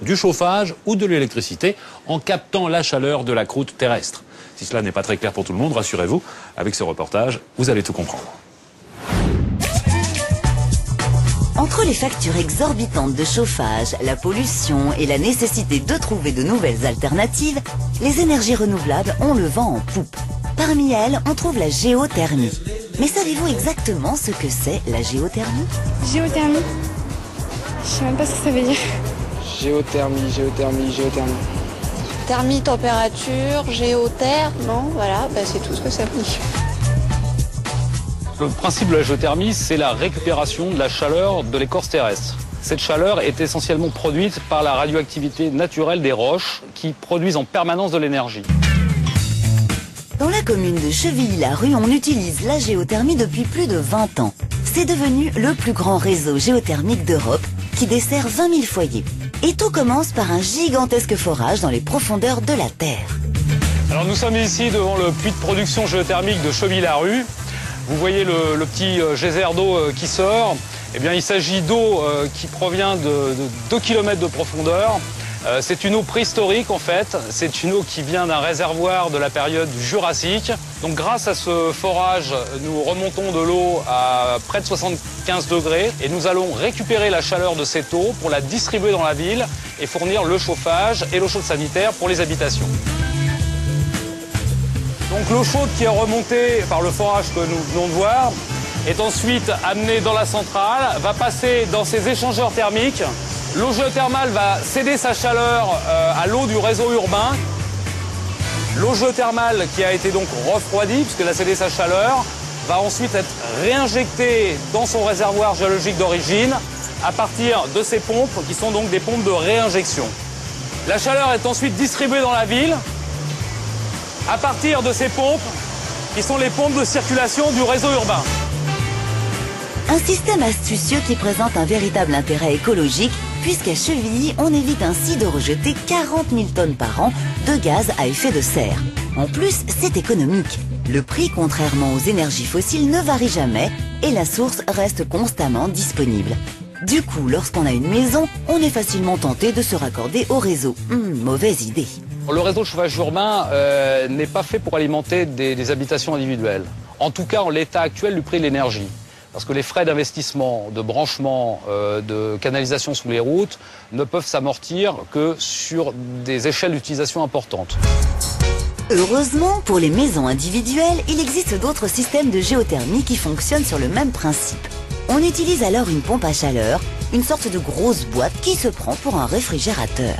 du chauffage ou de l'électricité en captant la chaleur de la croûte terrestre. Si cela n'est pas très clair pour tout le monde, rassurez-vous, avec ce reportage, vous allez tout comprendre. Entre les factures exorbitantes de chauffage, la pollution et la nécessité de trouver de nouvelles alternatives, les énergies renouvelables ont le vent en poupe. Parmi elles, on trouve la géothermie. Mais savez-vous exactement ce que c'est la géothermie? Géothermie? Je sais même pas ce que ça veut dire. Géothermie. Thermie, température, géotherme, non, voilà, c'est tout ce que ça veut dire. Le principe de la géothermie, c'est la récupération de la chaleur de l'écorce terrestre. Cette chaleur est essentiellement produite par la radioactivité naturelle des roches qui produisent en permanence de l'énergie. Dans la commune de Chevilly-la-Rue, on utilise la géothermie depuis plus de 20 ans. C'est devenu le plus grand réseau géothermique d'Europe qui dessert 20 000 foyers. Et tout commence par un gigantesque forage dans les profondeurs de la Terre. Alors nous sommes ici devant le puits de production géothermique de Chevilly-la-Rue. Vous voyez le petit geyser d'eau qui sort. Eh bien, il s'agit d'eau qui provient de 2 km de profondeur. C'est une eau préhistorique en fait. C'est une eau qui vient d'un réservoir de la période Jurassique. Donc grâce à ce forage, nous remontons de l'eau à près de 75 degrés et nous allons récupérer la chaleur de cette eau pour la distribuer dans la ville et fournir le chauffage et l'eau chaude sanitaire pour les habitations. Donc l'eau chaude qui est remontée par le forage que nous venons de voir est ensuite amenée dans la centrale, va passer dans ces échangeurs thermiques. L'eau géothermale va céder sa chaleur à l'eau du réseau urbain. L'eau géothermale qui a été donc refroidie, puisqu'elle a cédé sa chaleur, va ensuite être réinjectée dans son réservoir géologique d'origine à partir de ces pompes qui sont donc des pompes de réinjection. La chaleur est ensuite distribuée dans la ville à partir de ces pompes qui sont les pompes de circulation du réseau urbain. Un système astucieux qui présente un véritable intérêt écologique, puisqu'à Chevilly, on évite ainsi de rejeter 40 000 tonnes par an de gaz à effet de serre. En plus, c'est économique. Le prix, contrairement aux énergies fossiles, ne varie jamais et la source reste constamment disponible. Du coup, lorsqu'on a une maison, on est facilement tenté de se raccorder au réseau. Mauvaise idée. Le réseau de chauffage urbain n'est pas fait pour alimenter des habitations individuelles. En tout cas, en l'état actuel du prix de l'énergie. Parce que les frais d'investissement, de branchement, de canalisation sous les routes ne peuvent s'amortir que sur des échelles d'utilisation importantes. Heureusement, pour les maisons individuelles, il existe d'autres systèmes de géothermie qui fonctionnent sur le même principe. On utilise alors une pompe à chaleur, une sorte de grosse boîte qui se prend pour un réfrigérateur.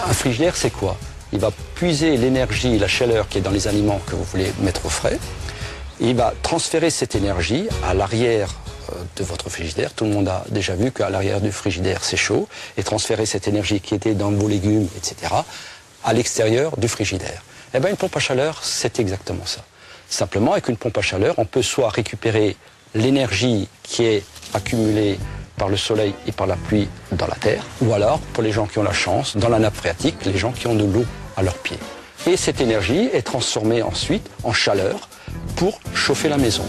Un frigidaire, c'est quoi? Il va puiser l'énergie, la chaleur qui est dans les aliments que vous voulez mettre au frais. Et il va transférer cette énergie à l'arrière de votre frigidaire. Tout le monde a déjà vu qu'à l'arrière du frigidaire, c'est chaud. Et transférer cette énergie qui était dans vos légumes, etc., à l'extérieur du frigidaire. Eh bien, une pompe à chaleur, c'est exactement ça. Simplement, avec une pompe à chaleur, on peut soit récupérer l'énergie qui est accumulée par le soleil et par la pluie dans la terre, ou alors, pour les gens qui ont la chance, dans la nappe phréatique, les gens qui ont de l'eau à leurs pieds. Et cette énergie est transformée ensuite en chaleur pour chauffer la maison.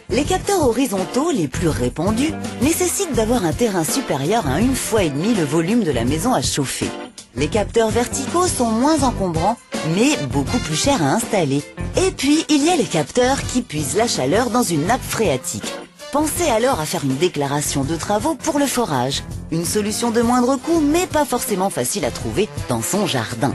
Les capteurs horizontaux les plus répandus nécessitent d'avoir un terrain supérieur à 1,5 fois le volume de la maison à chauffer. Les capteurs verticaux sont moins encombrants, mais beaucoup plus chers à installer. Et puis, il y a les capteurs qui puisent la chaleur dans une nappe phréatique. Pensez alors à faire une déclaration de travaux pour le forage. Une solution de moindre coût, mais pas forcément facile à trouver dans son jardin.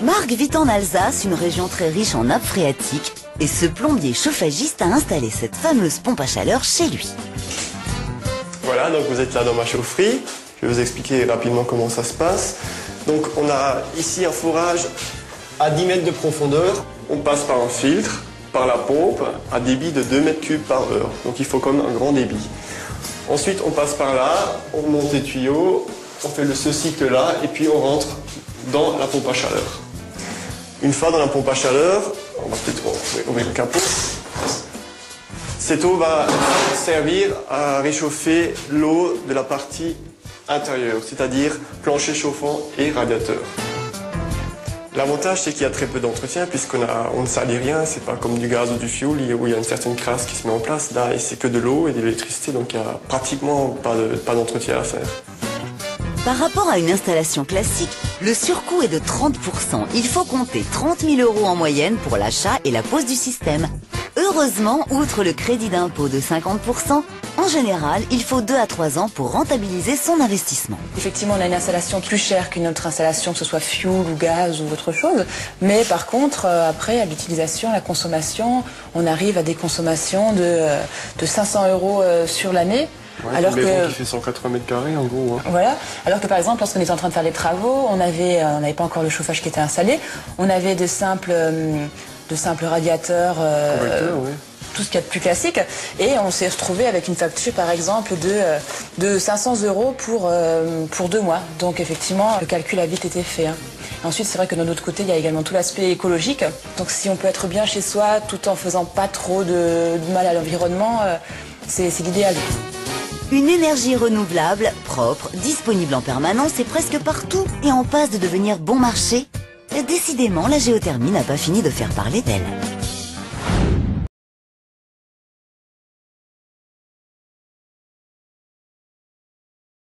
Marc vit en Alsace, une région très riche en nappes phréatiques, et ce plombier chauffagiste a installé cette fameuse pompe à chaleur chez lui. Voilà, donc vous êtes là dans ma chaufferie. Je vais vous expliquer rapidement comment ça se passe. Donc on a ici un forage à 10 mètres de profondeur. On passe par un filtre, par la pompe, à débit de 2 mètres cubes par heure. Donc il faut quand même un grand débit. Ensuite on passe par là, on monte les tuyaux, on fait ce cycle-là et puis on rentre dans la pompe à chaleur. Une fois dans la pompe à chaleur, on va peut-être ouvrir le capot. Cette eau va servir à réchauffer l'eau de la partie intérieure, c'est-à-dire plancher chauffant et radiateur. L'avantage, c'est qu'il y a très peu d'entretien puisqu'on ne salit rien, c'est pas comme du gaz ou du fioul où il y a une certaine crasse qui se met en place. Là, c'est que de l'eau et de l'électricité, donc il n'y a pratiquement pas d'entretien à faire. Par rapport à une installation classique, le surcoût est de 30%. Il faut compter 30 000 € en moyenne pour l'achat et la pose du système. Heureusement, outre le crédit d'impôt de 50%, en général, il faut 2 à 3 ans pour rentabiliser son investissement. Effectivement, on a une installation plus chère qu'une autre installation, que ce soit fuel ou gaz ou autre chose. Mais par contre, après, à l'utilisation, la consommation, on arrive à des consommations de 500 € sur l'année. Ouais, alors une maison qui fait 180 mètres carrés en gros. Hein. Voilà. Alors que par exemple, lorsqu'on était en train de faire les travaux, on n'avait pas encore le chauffage qui était installé. On avait de simples radiateurs, Ouais. tout ce qu'il y a de plus classique. Et on s'est retrouvé avec une facture par exemple de 500 € pour 2 mois. Donc effectivement, le calcul a vite été fait. Hein. Ensuite, c'est vrai que de notre côté, il y a également tout l'aspect écologique. Donc si on peut être bien chez soi tout en faisant pas trop de mal à l'environnement, c'est l'idéal. Une énergie renouvelable, propre, disponible en permanence et presque partout et en passe de devenir bon marché. Décidément, la géothermie n'a pas fini de faire parler d'elle.